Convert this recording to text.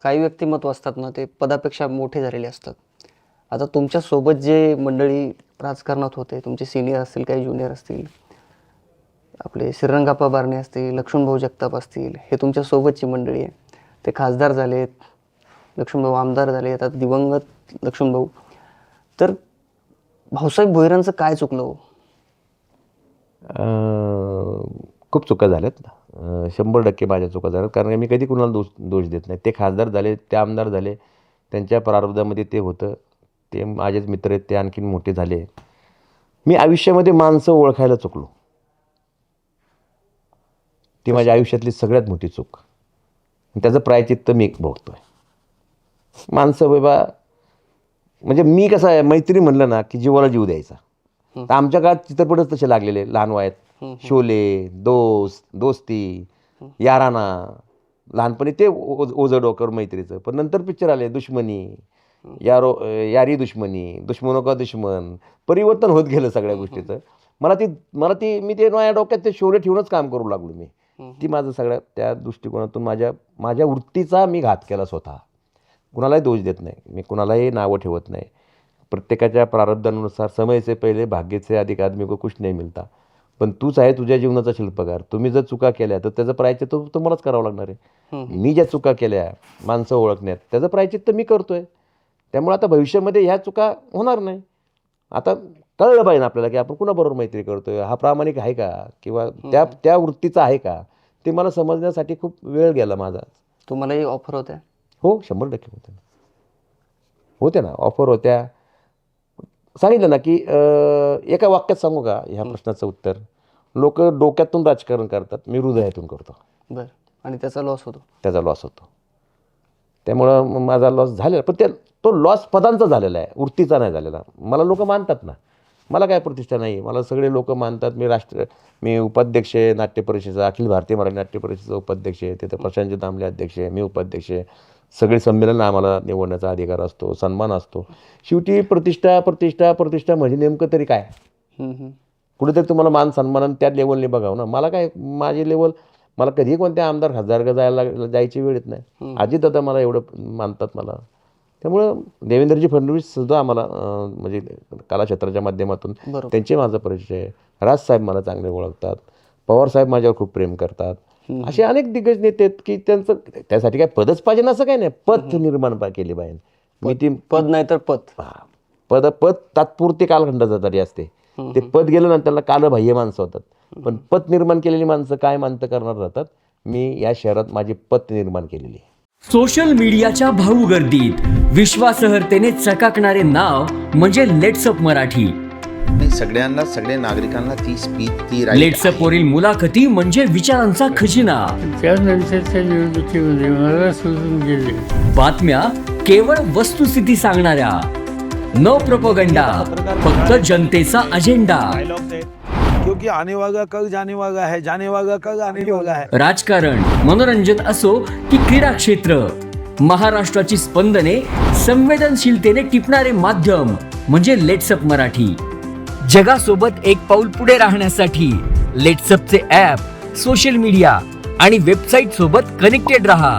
काही व्यक्तिमत्व असतात ना, ते पदापेक्षा मोठे झालेले असतात. आता तुमच्यासोबत जे मंडळी राजकारणात होते, तुमचे सीनियर असतील, काही ज्युनियर असतील, आपले श्रीरंगाप्पा बारणे असतील, लक्ष्मणभाऊ जगताप असतील, हे तुमच्यासोबतची मंडळी आहे. ते खासदार झालेत, लक्ष्मणभाऊ आमदार झाले, आता दिवंगत लक्ष्मणभाऊ. तर भाऊसाहेब भोईरांचं काय चुकलं हो? खूप चुका झाल्यात. 100% माझ्या चुका झाल्यात. कारण मी कधी कुणाला दोष देत नाही. ते खासदार झाले, ते आमदार झाले, त्यांच्या प्रारब्धामध्ये ते होतं. ते माझेच मित्र आहेत, ते आणखीन मोठे झाले. मी आयुष्यामध्ये माणसं ओळखायला चुकलो. ती माझ्या आयुष्यातली सगळ्यात मोठी चूक. त्याचं प्रायचित्त मी भोगतोय. माणसं बाबा, म्हणजे मी कसं आहे, मैत्री म्हणलं ना की जीवाला जीव द्यायचा. तर आमच्या काळात चित्रपटच तसे लागलेले लहान वयात. शोले, दोस्ती, याराना. लहानपणी ते ओझं डोकर मैत्रीचं. पण नंतर पिक्चर आले दुश्मनी, यारी दुश्मनी, दुश्मनो का दुश्मन. परिवर्तन होत गेलं सगळ्या गोष्टीचं. मी ते माझ्या डोक्यात ते शोले ठेवूनच काम करू लागलो मी. ती माझं सगळ्या त्या दृष्टिकोनातून माझ्या वृत्तीचा मी घात केला स्वतः. कुणालाही दोष देत नाही मी, कुणालाही नावं ठेवत नाही. प्रत्येकाच्या प्रारब्धानुसार समय से पहिले भाग्य से अधिक आदमी को कुछ नहीं मिलता. पण तूच आहे तुझ्या जीवनाचा शिल्पकार. तुम्ही जर चुका केल्या तर त्याचं प्रायचित्त तुम्हालाच करावं लागणार आहे. मी ज्या चुका केल्या माणसं ओळखण्यात, त्याचं प्रायचित्त मी करतोय. त्यामुळे आता भविष्यामध्ये ह्या चुका होणार नाही. आता कळलं पाहिजे आपल्याला की आपण कुणाबरोबर मैत्री करतोय, हा प्रामाणिक आहे का, किंवा त्या वृत्तीचा आहे का, ते मला समजण्यासाठी खूप वेळ गेला माझा. तुम्हालाही ऑफर होत्या? हो, 100% होत्या ना, ऑफर होत्या. सांगितलं ना की एका वाक्यात सांगू का ह्या प्रश्नाचं उत्तर? लोक डोक्यातून राजकारण करतात, मी हृदयातून करतो. बरं. आणि त्याचा लॉस होतो? त्याचा लॉस होतो. त्यामुळं माझा लॉस झालेला. पण तो लॉस पदांचा झालेला आहे, वृत्तीचा नाही झालेला. मला लोक मानतात ना, मला काय प्रतिष्ठा नाही. मला सगळे लोक मानतात. मी उपाध्यक्ष आहे नाट्य परिषदेचा, अखिल भारतीय मराठी नाट्य परिषदेचा उपाध्यक्ष आहे. तिथे प्रशांत दामले अध्यक्ष आहे, मी उपाध्यक्ष आहे. सगळे संमेलन आम्हाला निवडण्याचा अधिकार असतो, सन्मान असतो. शेवटी प्रतिष्ठा म्हणजे नेमकं तरी काय? कुठेतरी तुम्हाला मान सन्मान त्या लेवलने बघावं ना. मला काय, माझी लेवल, मला कधीही कोणत्या आमदार खासदार जायची वेळ येत नाही. अजितदादा मला एवढं मानतात मला. त्यामुळं देवेंद्रजी फडणवीस सुद्धा आम्हाला म्हणजे कलाक्षेत्राच्या माध्यमातून त्यांचे माझा परिचय आहे. राजसाहेब मला चांगले ओळखतात. पवारसाहेब माझ्यावर खूप प्रेम करतात. असे अनेक दिग्गज नेते आहेत की त्यांचं त्यासाठी काय पदच पाहिजे ना असं काही नाही. पद निर्माण केली पाहिजे. मी ती पद नाही तर पद तात्पुरते कालखंडासाठी असते. ते पद गेलं ना त्याला कालबाह्य माणसं होतात. पण पद निर्माण केलेली माणसं काय मानतं करणार राहतात. मी या शहरात माझी पद निर्माण केलेली आहे. सोशल मीडियाच्या भाऊ गर्दीत विश्वासार्हतेने चकाकणारे नाव म्हणजे लेट्सअप मराठी. सगळ्या नागरिकांना ती स्पीच, ती लेट्सअप वरील मुलाखती म्हणजे विचारांचा खजिना. त्यानंतरच्या निवडणुकीमध्ये मला सोडून गेले. बातम्या केवळ वस्तुस्थिती सांगणाऱ्या, न प्रोपगंडा, फक्त जनतेचा अजेंडा. क्योंकि आने वाला कल जाने वाला है, जाने वाला कल आने वाला है. राजकारण, मनोरंजन असो की क्रीडा क्षेत्र, महाराष्ट्राची स्पंदने संवेदनशीलतेने टिपणारे माध्यम म्हणजे लेट्सअप मराठी. जगासोबत एक पाऊल पुढे राहण्यासाठी लेट्सअपचे ॲप, सोशल मीडिया आणि वेबसाईट सोबत कनेक्टेड रहा.